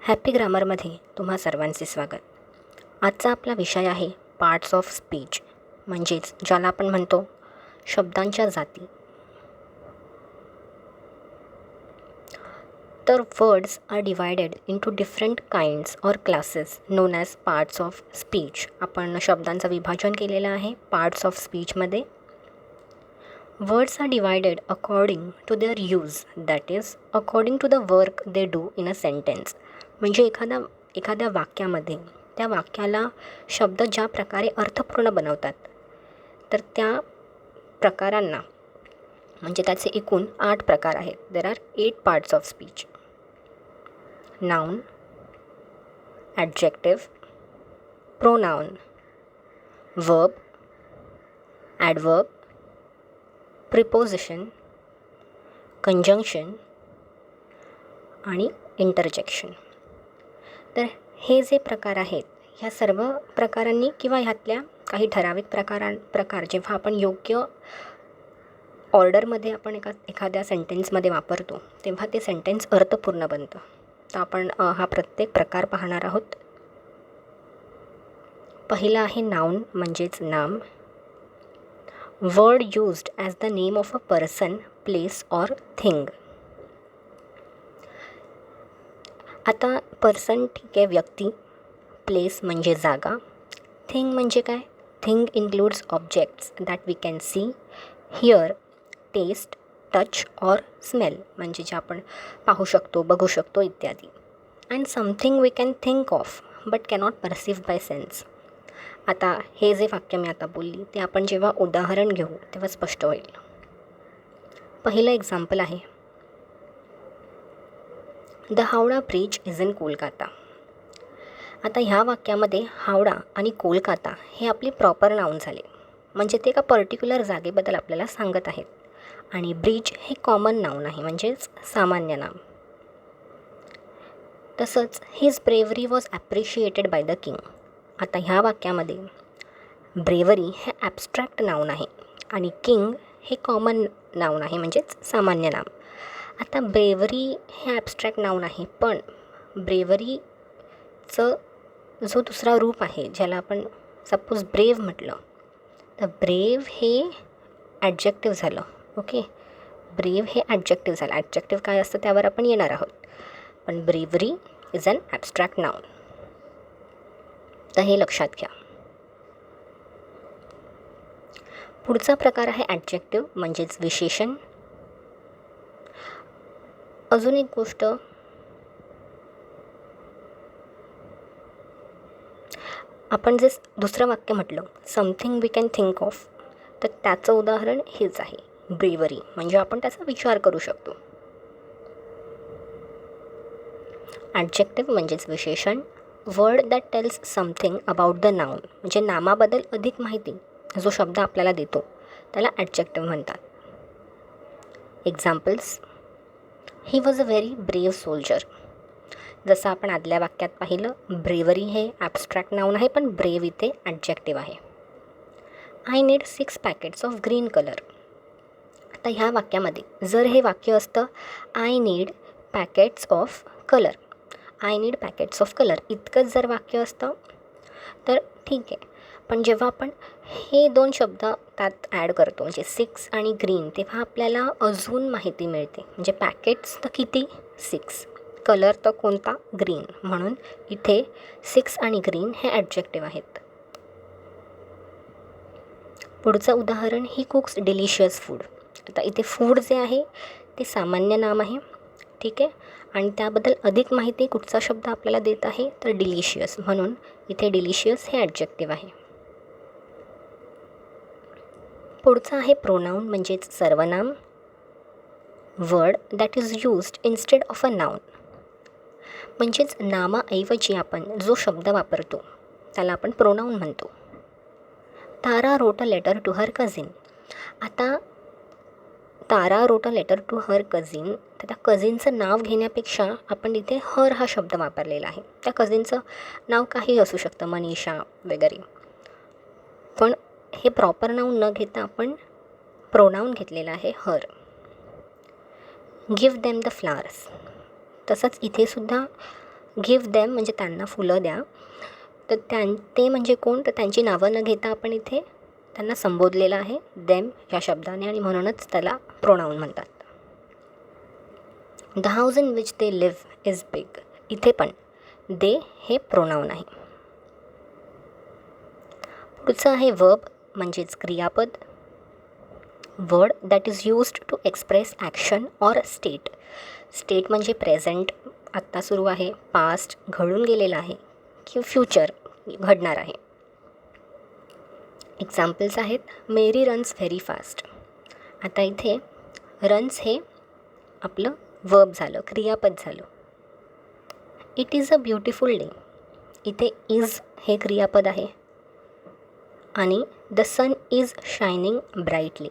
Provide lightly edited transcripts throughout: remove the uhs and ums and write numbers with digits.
Happy ग्रामरमध्ये तुम्हा सर्वांचे स्वागत. आजचा आपला विषय आहे पार्ट्स ऑफ स्पीच, म्हणजेच ज्याला आपण म्हणतो शब्दांच्या जाती. तर words are divided into different kinds or classes known as parts of speech. आपण शब्दांचं विभाजन केलेलं आहे पार्ट्स ऑफ स्पीचमध्ये. Words are divided according to their use, that is according to the work they do in a sentence. म्हणजे एखाद्या वाक्यामध्ये त्या वाक्याला शब्द ज्या प्रकारे अर्थपूर्ण बनवतात, तर त्या प्रकारांना म्हणजे त्याचे एकूण 8 प्रकार आहेत. There are 8 parts of speech. Noun, adjective, pronoun, verb, adverb, preposition, conjunction आणि इंटरजेक्शन. तर हे जे प्रकार आहेत, ह्या सर्व प्रकारांनी किंवा ह्यातल्या काही ठराविक प्रकार जेव्हा आपण योग्य ऑर्डरमध्ये आपण एखाद्या सेंटेन्समध्ये वापरतो, तेव्हा ते सेंटेन्स अर्थपूर्ण बनतं. तर आपण हा प्रत्येक प्रकार पाहणार आहोत. पहिला आहे नाउन, म्हणजेच नाम. Word used as the name of a person, place or thing. आता पर्सन ठीक आहे, व्यक्ती. प्लेस म्हणजे जागा. थिंग म्हणजे काय? Thing includes objects that we can see, hear, taste, touch or smell, म्हणजे जे आपण पाहू शकतो, बघू शकतो इत्यादी. And something we can think of but cannot perceive by sense. आता हे जे वाक्य मी आता बोलली ते आपण जेव्हा उदाहरण घेऊ तेव्हा स्पष्ट होईल. पहिलं एक्झाम्पल आहे, the Howrah bridge is in Kolkata. आता ह्या वाक्यामध्ये हावडा आणि कोलकाता हे आपले प्रॉपर नाउन झाले, म्हणजे ते एका पर्टिक्युलर जागेबद्दल आपल्याला सांगत आहेत. आणि ब्रिज हे कॉमन नाउन आहे, म्हणजेच सामान्य नाम. तसंच his bravery was appreciated by the king. आता ह्या वाक्यामध्ये ब्रेव्हरी हे ॲब्स्ट्रॅक्ट नाउन आहे आणि किंग हे कॉमन नाउन आहे, म्हणजेच सामान्य नाम. आता ब्रेव्हरी हे ॲब्स्ट्रॅक्ट नाउन आहे, पण ब्रेव्हरीचं जो दुसरा रूप आहे, ज्याला आपण सपोज ब्रेव म्हटलं, तर ब्रेव हे ॲडजेक्टिव्ह झालं. ओके, ब्रेव हे ॲडजेक्टिव्ह झालं. ॲडजेक्टिव्ह काय असतं त्यावर आपण येणार आहोत, पण ब्रेव्हरी इज अन ॲब्स्ट्रॅक्ट नाउन. तर हे लक्षात घ्या. पुढचा प्रकार आहे ॲडजेक्टिव्ह, म्हणजेच विशेषण. अजून एक गोष्ट, आपण जे दुसरं वाक्य म्हटलं something we can think of, तर त्याचं उदाहरण हेच आहे, ब्रेव्हरी, म्हणजे आपण त्याचा विचार करू शकतो. ॲडजेक्टिव्ह म्हणजेच विशेषण. Word that tells something about the noun, म्हणजे नामाबद्दल अधिक माहिती जो शब्द आपल्याला देतो त्याला ॲडजेक्टिव्ह म्हणतात. Examples, he was a very brave soldier. जसं आपण आदल्या वाक्यात पाहिलं, ब्रेव्हरी हे ॲब्स्ट्रॅक्ट नाउन आहे, पण ब्रेव इथे ॲडजेक्टिव्ह आहे. I need 6 packets of green colour. आता ह्या वाक्यामध्ये जर हे वाक्य असतं I need packets of colour, I need packets of colour इतकंच जर वाक्य असतं तर ठीक आहे. पण जेव्हा आपण हे 2 शब्द त्यात ॲड करतो, म्हणजे 6 आणि ग्रीन, तेव्हा आपल्याला अजून माहिती मिळते. म्हणजे पॅकेट्स तर किती? 6. कलर तर कोणता? ग्रीन. म्हणून इथे 6 आणि ग्रीन हे ॲडजेक्टिव्ह आहेत. पुढचं उदाहरण, ही कुक्स डिलिशियस फूड. आता इथे फूड जे आहे ते सामान्य नाम आहे, ठीक आहे, आणि त्याबद्दल अधिक माहिती कुठचा शब्द आपल्याला देत आहे तर डिलिशियस, म्हणून इथे डिलिशियस हे ॲडजेक्टिव्ह आहे. पुढचं आहे प्रोनाऊन, म्हणजेच सर्वनाम. Word that is used instead of a noun, म्हणजेच नामाऐवजी आपण जो शब्द वापरतो त्याला आपण प्रोनाऊन म्हणतो. Tara wrote a letter to her cousin. आता Tara wrote a letter to her cousin, तर त्या कझिनचं नाव घेण्यापेक्षा आपण इथे हर हा शब्द वापरलेला आहे. त्या कझिनचं नाव काही असू शकतं, मनीषा वगैरे, पण हे प्रॉपर नाऊन न घेता आपण प्रोनाऊन घेतलेला आहे her. Give them the flowers. तसंच इथे सुद्धा गिव्ह देम म्हणजे त्यांना फुलं द्या. तर ते म्हणजे कोण, तर त्यांची नावं न घेता आपण इथे त्यांना संबोधलेलं आहे देम या शब्दाने, आणि म्हणूनच त्याला प्रोनाऊन म्हणतात. The house in which they live is big. इथे पण दे हे प्रोनाऊन आहे. पुढचं आहे वर्ब म्हणजेच क्रियापद. Word that is used to express action or state. State म्हणजे प्रेझेंट आत्ता सुरू आहे, पास्ट घडून गेलेला आहे, किंवा फ्युचर घडणार आहे. एक्झाम्पल्स आहेत, मेरी रन्स व्हेरी फास्ट. आता इथे रन्स हे आपलं वर्ब झालं, क्रियापद झालं. It is a beautiful day. इथे इज हे क्रियापद आहे, आणि the sun is shining brightly.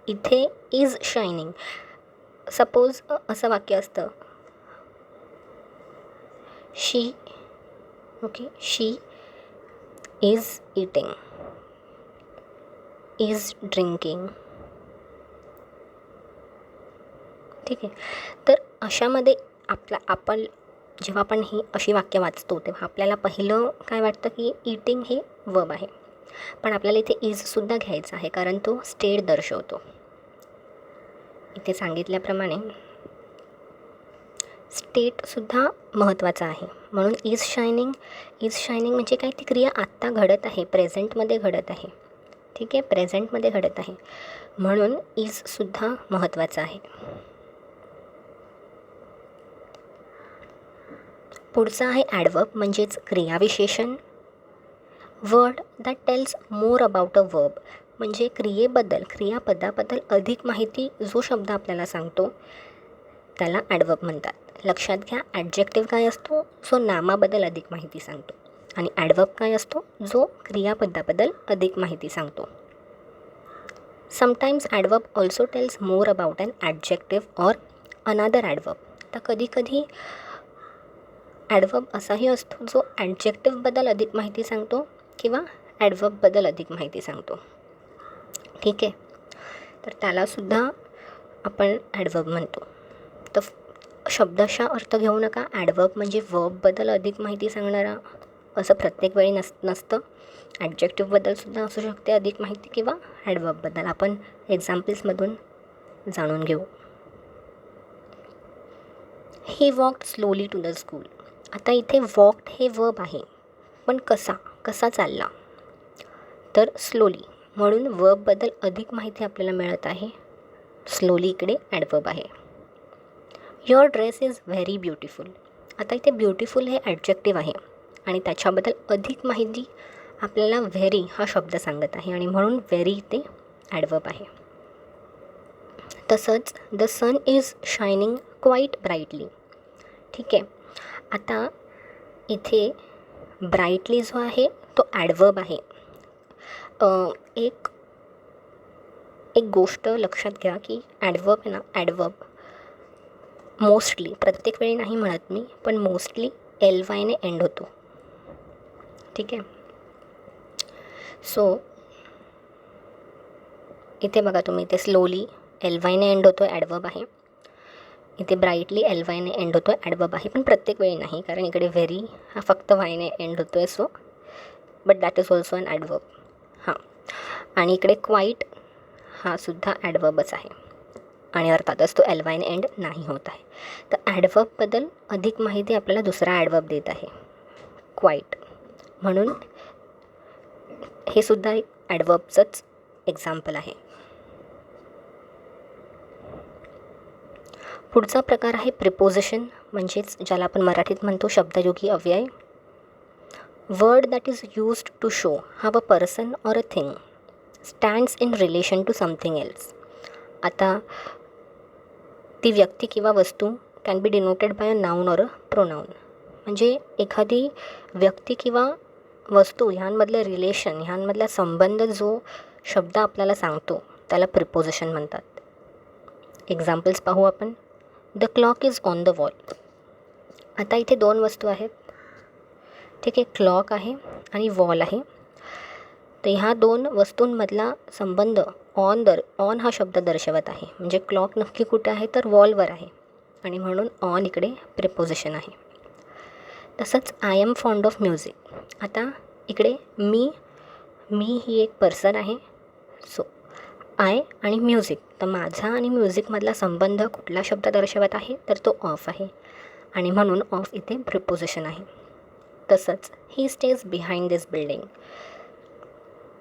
इथे इज शायनिंग. सपोज असं वाक्य असतं, शी इज ईटिंग, इज ड्रिंकिंग. ठीक आहे. तर अशामध्ये आपण जेव्हा आपण ही अशी वाक्य वाचतो तेव्हा आपल्याला पहिलं काय वाटतं की ईटिंग हे वर्ब आहे, पण आपल्याला इथे इजसुद्धा घ्यायचं आहे कारण तो स्टेट दर्शवतो. इथे सांगितल्याप्रमाणे स्टेटसुद्धा महत्त्वाचा आहे. म्हणून इज शायनिंग म्हणजे काय, ती क्रिया आत्ता घडत आहे, प्रेझेंटमध्ये घडत आहे. ठीक आहे, प्रेझेंटमध्ये घडत आहे, म्हणून इजसुद्धा महत्त्वाचं आहे. पुढचं आहे ॲडवर्ब म्हणजेच क्रियाविशेषण. Word that tells more about a verb. म्हणजे क्रियापदाबद्दल अधिक माहिती जो शब्द आपल्याला सांगतो त्याला ॲडवर्ब म्हणतात. लक्षात घ्या, ॲडजेक्टिव्ह काय असतो, जो नामाबद्दल अधिक माहिती सांगतो, आणि ॲडवर्ब काय असतो, जो क्रियापदाबद्दल अधिक माहिती सांगतो. Sometimes adverb also tells more about an adjective or another adverb. आता कधीकधी ॲडवर्ब असाही असतो जो ॲडजेक्टिव्हबद्दल अधिक माहिती सांगतो किंवा ॲडवर्बबद्दल अधिक माहिती सांगतो. ठीक आहे, तर त्यालासुद्धा आपण ॲडवर्ब म्हणतो. तर शब्दशः अर्थ घेऊ नका. ॲडवर्ब म्हणजे वर्बबद्दल अधिक माहिती सांगणारा असं प्रत्येक वेळी नसतं. ॲडजेक्टिव्हबद्दलसुद्धा असू शकते अधिक माहिती किंवा ॲडवर्बबद्दल. आपण एक्झाम्पल्समधून जाणून घेऊ. He walked slowly to the school. आता इथे वॉक्ड हे वर्ब आहे, पण कसा चालला, तर स्लोली, म्हणून वर्बबद्दल अधिक माहिती आपल्याला मिळत आहे. स्लोली इकडे ॲडवर्ब आहे. Your dress is very beautiful. आता इथे ब्युटिफुल हे ॲडजेक्टिव्ह आहे आणि त्याच्याबद्दल अधिक माहिती आपल्याला व्हेरी हा शब्द सांगत आहे, आणि म्हणून व्हेरी इथे ॲडवर्ब आहे. तसंच the sun is shining quite brightly. ठीक आहे, आता इथे ब्राईटली जो आहे तो ॲडवर्ब आहे. एक गोष्ट लक्षात घ्या की ॲडवर्ब आहे ना, ॲडवर्ब मोस्टली, प्रत्येक वेळी नाही म्हणत मी, पण मोस्टली LYने एंड होतो. ठीक आहे, सो इथे बघा तुम्ही, इथे स्लोली LYने एंड होतो, ॲडवर्ब आहे. इथे ब्राईटली LYने एंड होतो, ॲडवर्ब आहे, पण प्रत्येक वेळी नाही, कारण इकडे व्हेरी हा फक्त वायने एंड होतो आहे. So but that is also an adverb. हां, आणि इकडे क्वाईट हा सुद्धा ॲडवर्बच आहे, आणि अर्थातच तो LYने एंड नाही होत आहे. तर ॲडवर्बबद्दल अधिक माहिती आपल्याला दुसरा ॲडवर्ब देत आहे, क्वाईट, म्हणून हे सुद्धा एक ॲडवर्बचंच एक्झाम्पल आहे. पुढचा प्रकार आहे प्रिपोजिशन, म्हणजेच ज्याला आपण मराठीत म्हणतो शब्दयोगी अव्यय. Word that is used to show how a person or a thing stands in relation to something else. आता ती व्यक्ती किंवा वस्तू can be denoted by a noun or a pronoun. म्हणजे एखादी व्यक्ती किंवा वस्तू ह्यांमधलं रिलेशन, ह्यांमधला संबंध जो शब्द आपल्याला सांगतो त्याला प्रिपोजिशन म्हणतात. एक्झाम्पल्स पाहू आपण. The clock is on the wall. आता इथे दोन वस्तू आहेत. ठीक आहे, क्लॉक आहे आणि वॉल आहे. तर ह्या दोन वस्तूंमधला संबंध ऑन हा शब्द दर्शवत आहे. म्हणजे क्लॉक नक्की कुठे आहे, तर वॉलवर आहे, आणि म्हणून ऑन इकडे प्रिपोजिशन आहे. तसंच I am fond of music. आता इकडे मी ही एक पर्सन आहे. सो आय आणि म्युझिक, तर माझा आणि म्युझिकमधला संबंध कुठला शब्द दर्शवत आहे, तर तो ऑफ आहे आणि म्हणून ऑफ इथे प्रिपोजिशन आहे. तसंच ही स्टेज बिहाइंड दिस बिल्डिंग,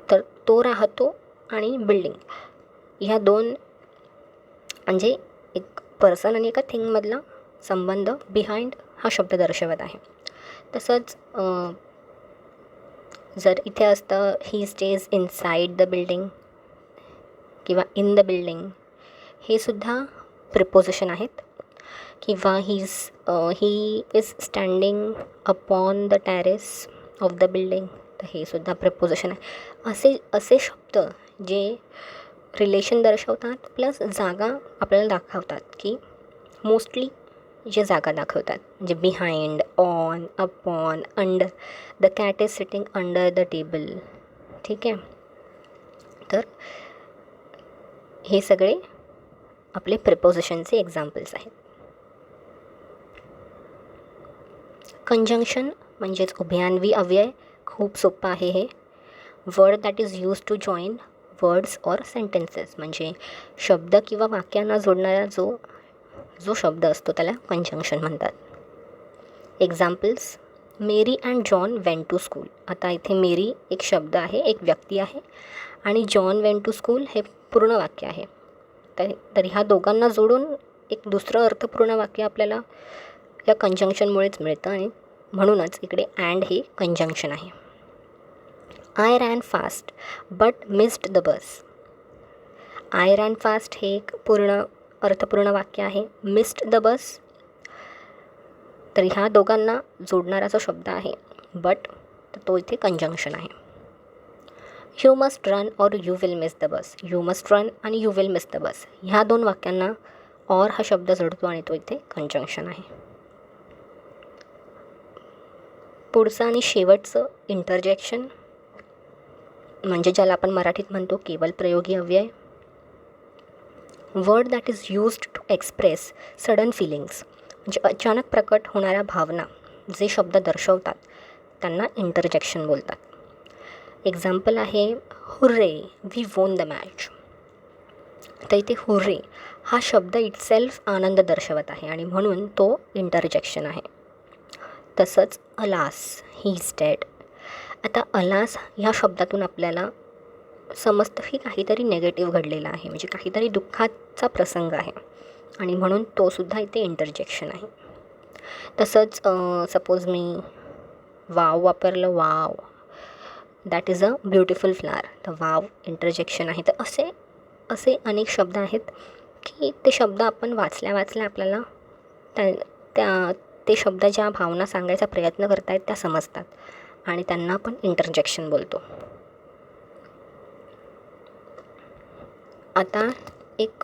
तर तो राहतो आणि बिल्डिंग ह्या दोन म्हणजे एक पर्सन आणि एका थिंगमधला संबंध बिहाइंड हा शब्द दर्शवत आहे. तसंच जर इथे असतं ही स्टेज इनसाइड द बिल्डिंग किंवा इन द बिल्डिंग, हे सुद्धा प्रिपोजिशन आहेत. किंवा he is standing upon the terrace of the building, तर हे सुद्धा प्रिपोजिशन आहे. असे शब्द जे रिलेशन दर्शवतात प्लस जागा आपल्याला दाखवतात, की मोस्टली जे जागा दाखवतात म्हणजे behind, on, upon, under. The cat is sitting under the table. ठीक आहे, तर हे सगळे आपले प्रिपोजिशनचे एक्झाम्पल्स आहेत. कंजंक्शन म्हणजेच उभयान्वी अव्यय. खूप सोपं आहे हे. Word that is use to join words or sentences, म्हणजे शब्द किंवा वाक्यांना जोडणारा जो शब्द असतो त्याला कंजंक्शन म्हणतात. Examples, Mary and John went to school. आता इथे मेरी एक शब्द आहे, एक व्यक्ती आहे, आणि जॉन वेंट टू स्कूल हे पूर्ण वाक्य आहे. तर ह्या दोघांना जोडून एक दुसरं अर्थपूर्ण वाक्य आपल्याला या कंजंक्शनमुळेच मिळतं आणि म्हणूनच इकडे अँड हे कंजंक्शन आहे. I ran fast but missed the bus. I ran fast हे एक अर्थपूर्ण वाक्य आहे. मिस्ड द बस, तर ह्या दोघांना जोडणारा जो शब्द आहे बट, तर तो इथे कंजंक्शन आहे. You must run or you will miss the bus. You must run आणि you will miss the bus ह्या दोन वाक्यांना ऑर हा शब्द जोडतो आणि तो इथे कंजंक्शन आहे. पुढचं आणि शेवटचं इंटरजेक्शन, म्हणजे ज्याला आपण मराठीत म्हणतो केवल प्रयोगी अव्यय. Word that is used to express sudden feelings, म्हणजे अचानक प्रकट होणाऱ्या भावना जे शब्द दर्शवतात त्यांना इंटरजेक्शन बोलतात. एक्झाम्पल आहे hurray we won the match. तर इथे हुर्रे हा शब्द इटसेल्फ आनंद दर्शवत आहे आणि म्हणून तो इंटरजेक्शन आहे. तसंच अलास ही इज डेड. आता अलास ह्या शब्दातून आपल्याला समजतं की काहीतरी नेगेटिव्ह घडलेलं आहे, म्हणजे काहीतरी दुःखाचा प्रसंग आहे आणि म्हणून तो सुद्धा इथे इंटरजेक्शन आहे. तसंच सपोज मी वाव वापरलं, wow that is a beautiful flower, तर वाव इंटरजेक्शन आहे. तर असे अनेक शब्द आहेत की ते शब्द आपण वाचल्या आपल्याला ते शब्द ज्या भावना सांगायचा प्रयत्न करतायत त्या समजतात आणि त्यांना आपण इंटरजेक्शन बोलतो. आता एक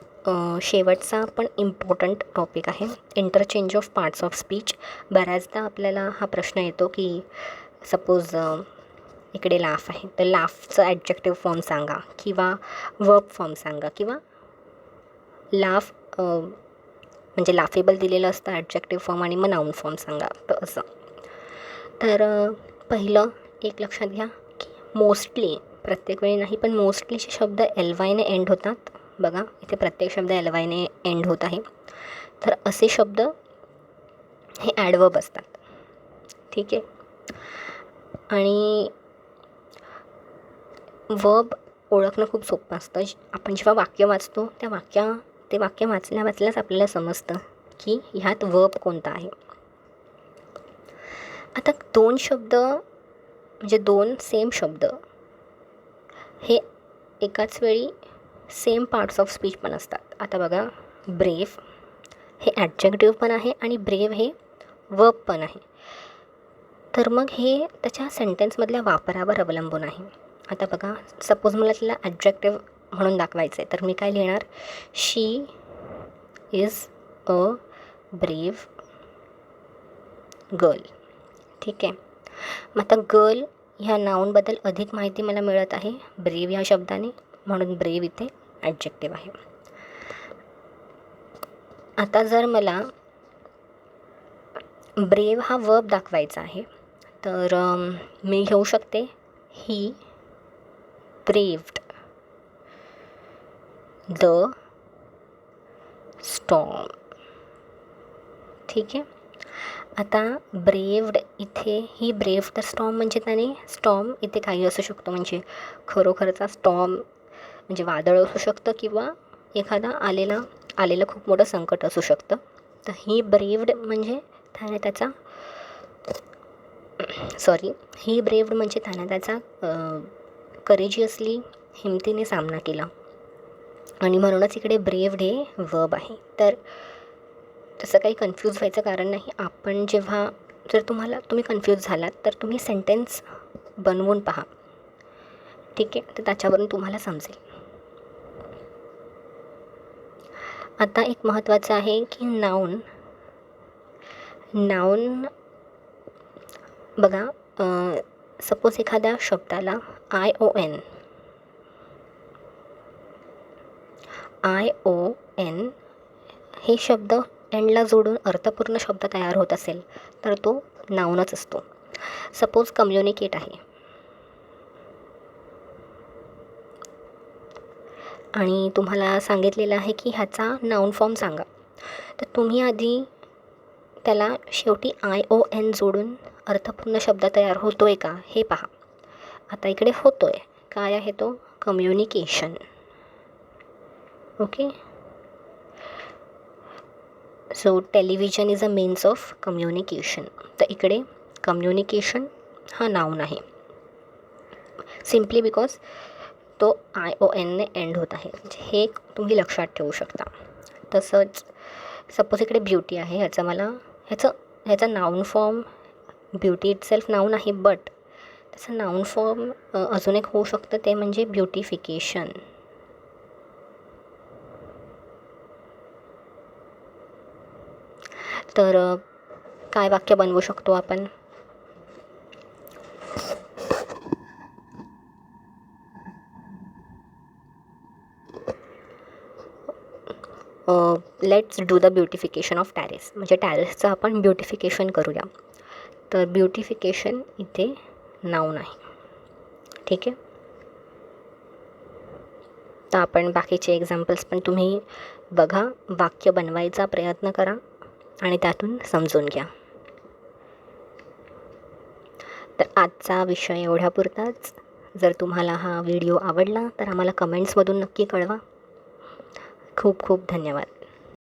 शेवटचा पण इम्पॉर्टंट टॉपिक आहे interchange of parts of speech. बऱ्याचदा आपल्याला हा प्रश्न येतो की सपोज इकडे लाफ आहे, तर लाफचं ॲडजेक्टिव्ह फॉर्म सांगा किंवा वर्ब फॉर्म सांगा, किंवा लाफ म्हणजे लाफेबल दिलेलं असतं ॲडजेक्टिव्ह फॉर्म आणि मग नाऊन फॉर्म सांगा, तर असं. तर पहिलं एक लक्षात घ्या की मोस्टली, प्रत्येक वेळी नाही पण मोस्टलीचे शब्द LYने एंड होतात. बघा इथे प्रत्येक शब्द LYने एंड होत आहे. तर असे शब्द हे ॲडवर्ब असतात. ठीक आहे, आणि वर्ब ओळखणं खूप सोपं असतं. आपण जेव्हा वाक्य वाचतो ते वाक्य वाचल्याच आपल्याला समजतं की ह्यात वर्ब कोणता आहे. आता दोन शब्द म्हणजे दोन सेम शब्द हे एकाच वेळी सेम पार्ट्स ऑफ स्पीच पण असतात. आता बघा ब्रेव हे ॲडजेक्टिव्ह पण आहे आणि ब्रेव हे वर्ब पण आहे. तर मग हे त्याच्या सेंटेन्समधल्या वापरावर अवलंबून आहे. आता बघा सपोज मला त्याला ॲडजेक्टिव्ह म्हणून दाखवायचं आहे, तर मी काय लिहिणार, शी इज अ ब्रेव गर्ल. ठीक आहे, मग आता गर्ल ह्या नाऊनबद्दल अधिक माहिती मला मिळत आहे ब्रेव ह्या शब्दाने, म्हणून ब्रेव इथे ॲडजेक्टिव्ह आहे. आता जर मला ब्रेव हा वर्ब दाखवायचा आहे, तर मी घेऊ शकते ही ब्रेव्ड द स्टॉर्म. ठीक आहे. आता ब्रेव्ड इथे ही ब्रेव्ड द स्टॉर्म म्हणजे त्याने स्टॉर्म इथे काही असू शकतो, म्हणजे खरोखरचा स्टॉर्म म्हणजे वादळ असू शकतं किंवा एखादा आलेलं खूप मोठं संकट असू शकतं. तर ही ब्रेव्ड म्हणजे त्याने त्याचा ही ब्रेव्ड म्हणजे त्याने त्याचा करेजियसली हिमतीने सामना केला आणि म्हणूनच इकडे ब्रेव्ड हे वर्ब आहे. तर तसं काही कन्फ्यूज व्हायचं कारण नाही. आपण जेव्हा जर तुम्ही कन्फ्यूज झालात तर तुम्ही सेंटेन्स बनवून पहा. ठीक आहे, तर त्याच्यावरून तुम्हाला समजेल. आता एक महत्त्वाचं आहे की नाऊन बघा, सपोज एखाद्या शब्दाला ION हे शब्द एंडला जोडून अर्थपूर्ण शब्द तयार होत असेल तर तो नाऊनच असतो. सपोज कम्युनिकेट आहे आणि तुम्हाला सांगितलेलं आहे की ह्याचा नाऊन फॉर्म सांगा, तर तुम्ही आधी त्याला शेवटी ION जोडून अर्थपूर्ण शब्द तयार होतो आहे का हे पहा. आता इकडे होतो आहे, काय आहे तो? Communication. Okay, so television is a means of communication. तर इकडे कम्युनिकेशन हा नाऊन आहे, सिम्पली बिकॉज तो IONने एंड होत आहे. हे तुम्ही लक्षात ठेवू शकता. तसंच सपोज इकडे ब्युटी आहे, ह्याचा noun form beauty itself noun आहे, बट त्याचं नाऊन फॉर्म अजून एक होऊ शकतं, ते म्हणजे ब्युटिफिकेशन. तर काय वाक्य बनवू शकतो आपण? Let's do the beautification of terrace, म्हणजे टॅरेसचं आपण ब्युटिफिकेशन करूया. तर ब्युटिफिकेशन इथे नाऊन आहे. ठीक आहे, तर आपण बाकीचे एक्झाम्पल्स पण तुम्ही बघा, वाक्य बनवायचा प्रयत्न करा आणि त्यातून समजून घ्या. तर आजचा विषय एवढ्यापुरताच. जर तुम्हाला हा व्हिडिओ आवडला तर आम्हाला कमेंट्समधून नक्की कळवा. खूप खूप धन्यवाद.